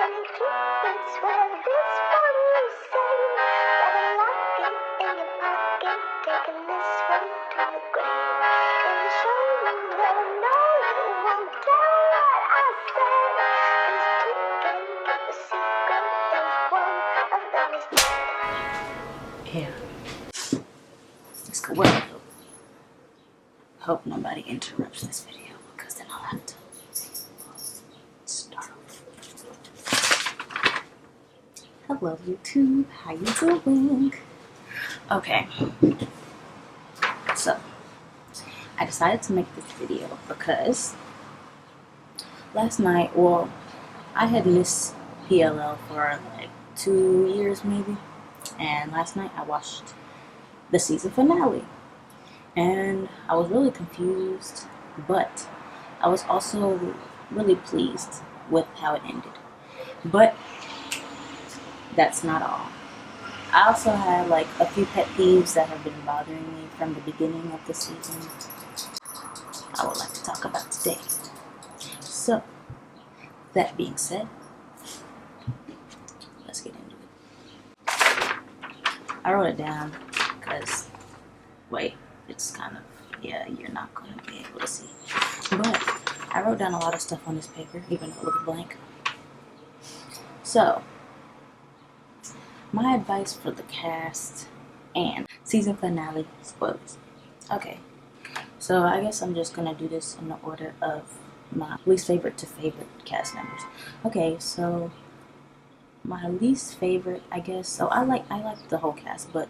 Yeah. It's cool. Well, hope nobody interrupts this video because then I'll have to start over. Hello YouTube, how you doing? Okay, so I decided to make this video because last night, well, I had missed PLL for like 2 years maybe, and last night I watched the season finale and I was really confused, but I was also really pleased with how it ended. But that's not all. I also had like a few pet peeves that have been bothering me from the beginning of the season I would like to talk about today. So, that being said, let's get into it. I wrote it down because, wait, it's kind of, yeah, you're not going to be able to see. But I wrote down a lot of stuff on this paper, even though it looked blank. So, my advice for the cast and season finale spoilers. Okay, so I guess I'm just going to do this in the order of my least favorite to favorite cast members. Okay, so my least favorite, I guess, so I like the whole cast, but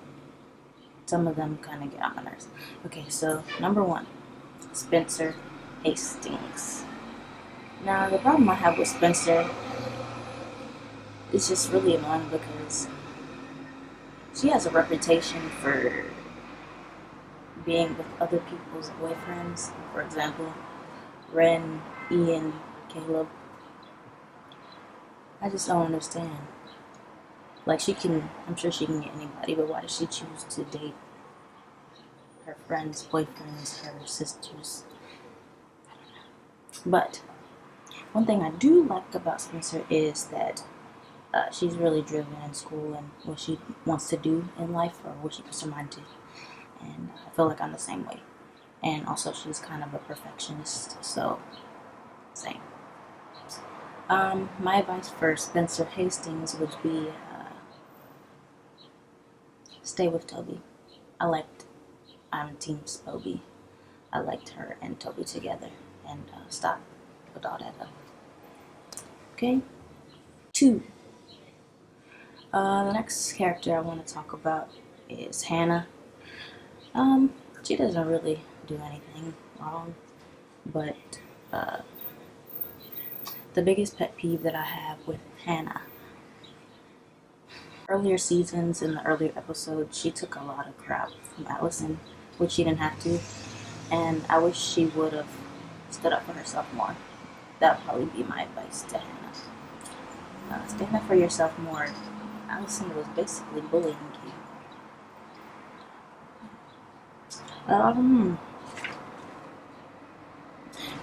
some of them kind of get on my nerves. Okay, so number 1, Spencer Hastings. Now, the problem I have with Spencer is just really annoying because she has a reputation for being with other people's boyfriends. For example, Ren, Ian, Caleb. I just don't understand. Like, I'm sure she can get anybody, but why does she choose to date her friends' boyfriends, her sisters? I don't know. But one thing I do like about Spencer is that she's really driven in school and what she wants to do in life, or what she puts her mind to. And I feel like I'm the same way. And also, she's kind of a perfectionist, so same. My advice for Spencer Hastings would be stay with Toby. I'm Team Spoby. I liked her and Toby together, and stop with all that up. Okay? 2. The next character I want to talk about is Hannah. She doesn't really do anything wrong, but the biggest pet peeve that I have with Hannah, earlier seasons, in the earlier episodes, she took a lot of crap from Allison, which she didn't have to, and I wish she would have stood up for herself more. That would probably be my advice to Hannah. Stand up for yourself more. Allison was basically bullying you.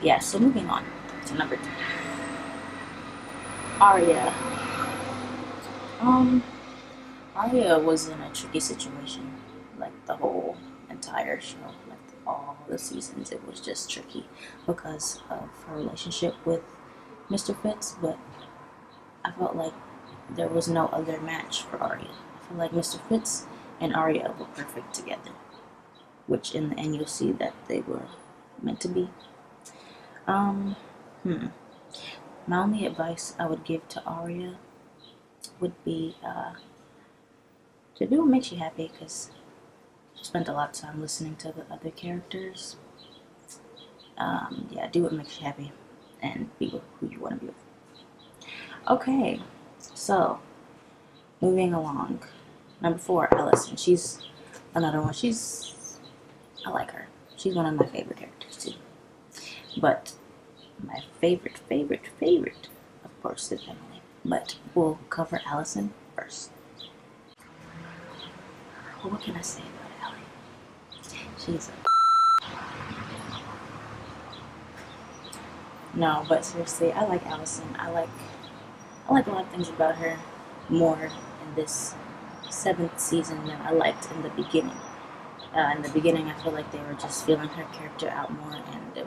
Yeah, so moving on to number 2. Arya. Arya was in a tricky situation, like the whole entire show, like all the seasons. It was just tricky because of her relationship with Mr. Fitz, but I felt like there was no other match for Arya. I feel like Mr. Fitz and Arya were perfect together, which in the end you'll see that they were meant to be. My only advice I would give to Arya would be to do what makes you happy, because she spent a lot of time listening to the other characters. Yeah, do what makes you happy and be with who you want to be with. Okay, so moving along. Number 4, Allison. She's another one. I like her. She's one of my favorite characters too. But my favorite, of course, is Emily. But we'll cover Allison first. Well, what can I say about Ellie? She's No, but seriously, I like Allison. I like I like a lot of things about her more in this 7th season than I liked in the beginning. In the beginning, I feel like they were just feeling her character out more, and it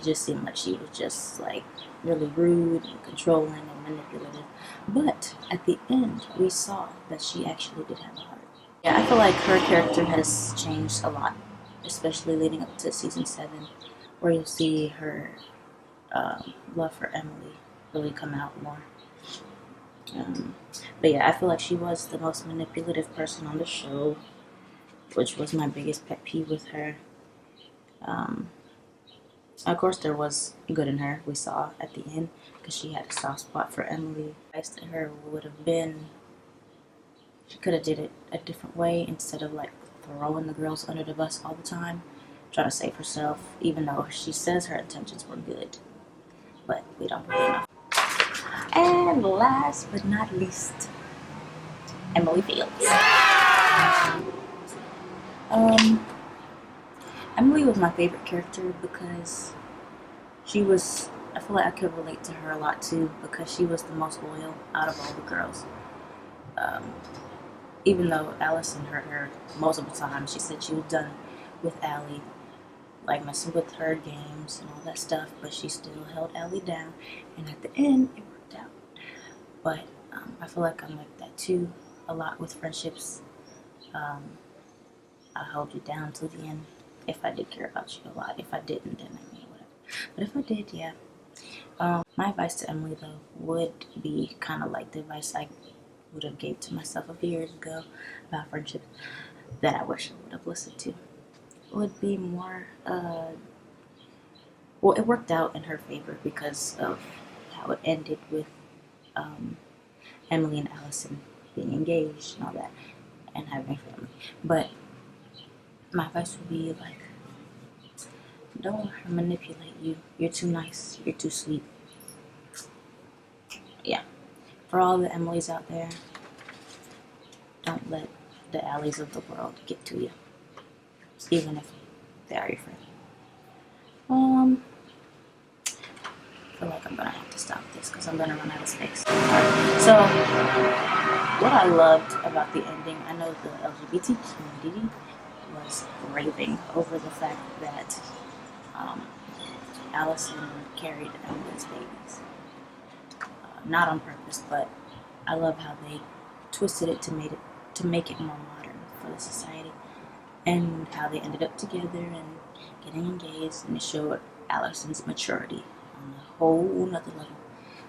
just seemed like she was just like really rude and controlling and manipulative. But at the end, we saw that she actually did have a heart. Yeah, I feel like her character has changed a lot, especially leading up to season 7, where you'll see her love for Emily really come out more. But yeah, I feel like she was the most manipulative person on the show, which was my biggest pet peeve with her. Of course, there was good in her, we saw at the end, because she had a soft spot for Emily. Advice to her would have been, she could have did it a different way instead of like throwing the girls under the bus all the time, trying to save herself, even though she says her intentions were good. But we don't really know. And last but not least, Emily Fields. Emily was my favorite character because I feel like I could relate to her a lot too, because she was the most loyal out of all the girls. Even though Allison hurt her multiple times, she said she was done with Allie, like messing with her games and all that stuff, but she still held Allie down, and at the end, it worked out. But I feel like I'm like that too, a lot with friendships. I'll hold you down till the end if I did care about you a lot. If I didn't, then I mean, whatever. But if I did, yeah. My advice to Emily, though, would be kind of like the advice I would have gave to myself a few years ago about friendship that I wish I would have listened to. It would be more, well, it worked out in her favor because of how it ended with Emily and Allison being engaged and all that, and having a family. But my advice would be like, don't let her manipulate you. You're too nice. You're too sweet. Yeah. For all the Emilys out there, don't let the Allies of the world get to you, even if they are your friend. I feel like I'm gonna have to stop this because I'm gonna run out of space. Right. So, what I loved about the ending, I know the LGBT community was raving over the fact that Allison carried Emily's babies. Not on purpose, but I love how they twisted it to make it more modern for the society, and how they ended up together and getting engaged, and it showed Allison's maturity on a whole nother level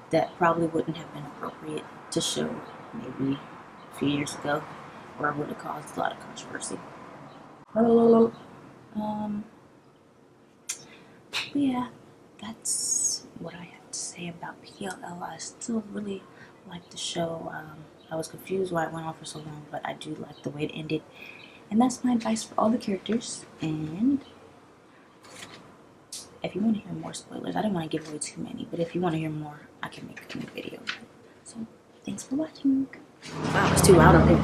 that probably wouldn't have been appropriate to show maybe a few years ago, or would have caused a lot of controversy. But yeah, that's what I have to say about PLL. I still really like the show. I was confused why it went on for so long, but I do like the way it ended. And that's my advice for all the characters. And if you want to hear more spoilers, I don't want to give away too many, but if you want to hear more, I can make a new video. So, thanks for watching. Wow, it's too loud up here.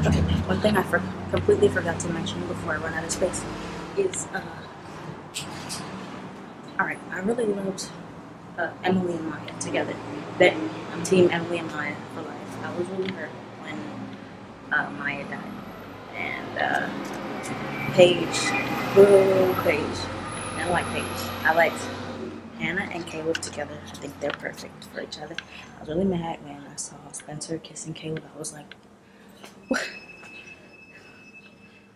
Okay, one thing I completely forgot to mention before I run out of space is, alright, I really loved Emily and Maya together. I'm team Emily and Maya for life. I was really hurt when Maya died. And Paige, boo, Paige. I don't like Paige. I liked Hannah and Caleb together. I think they're perfect for each other. I was really mad when I saw Spencer kissing Caleb. I was like, what?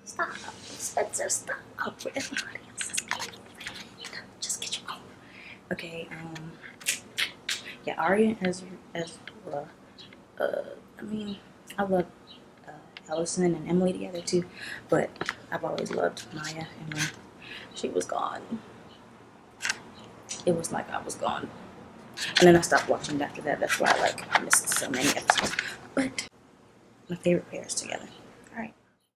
Stop, Spencer, stop. Everybody else is Caleb. Just get your own. Okay, yeah, Arya as well. I mean, I love Allison and Emily together too, but I've always loved Maya, and when she was gone, it was like I was gone. And then I stopped watching after that. That's why I missed so many episodes. But my favorite pairs together.